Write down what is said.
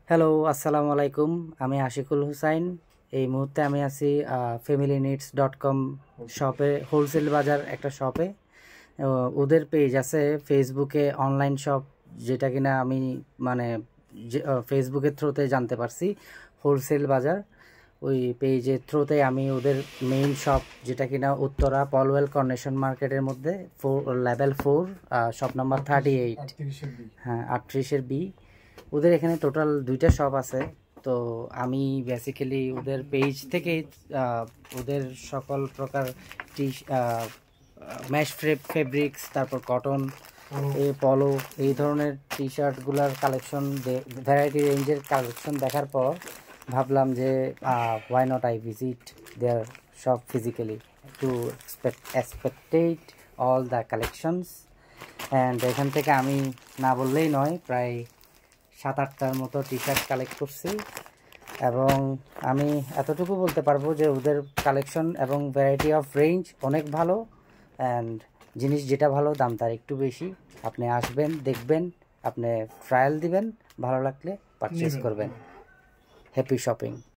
Hello, আসসালামু আলাইকুম। আমি আশিকুল হুসাইন। এই মুহূর্তে আমি আছি familyneeds.com শপে, হোলসেল বাজার একটা শপে। ওদের পেজ আছে ফেসবুকে, অনলাইন শপ, যেটা কিনা আমি মানে ফেসবুকের থ্রুতে জানতে পারছি, হোলসেল বাজার। ওই পেজের থ্রুতে আমি ওদের মেইন শপ, যেটা কিনা উত্তরা পলওয়েল কর্নেশন মার্কেটের মধ্যে, লেভেল 4, শপ নাম্বার 38। হ্যাঁ, 38-এর বি। ওদের এখানে টোটাল 2টা শপ আছে। তো আমি বেসিক্যালি ওদের পেজ থেকে ওদের সকল প্রকার টি ম্যাশ ফেব্রিক্স, তারপর কটন, এই পলো, এই ধরনের টি শার্টগুলোর কালেকশন, ভ্যারাইটি রেঞ্জের কালেকশন দেখার পর ভাবলাম যে why not I visit their shop physically to expected all the collections. And এখান থেকে আমি না বললেই নয়, প্রায় 7-8টার মতো টি শার্ট কালেক্ট করছি। এবং আমি এতটুকু বলতে পারবো যে ওদের কালেকশন এবং ভ্যারাইটি অফ রেঞ্জ অনেক ভালো। অ্যান্ড জিনিস যেটা ভালো, দাম তার একটু বেশি। আপনি আসবেন, দেখবেন, আপনি ট্রায়াল দিবেন, ভালো লাগলে পারচেস করবেন। Happy shopping.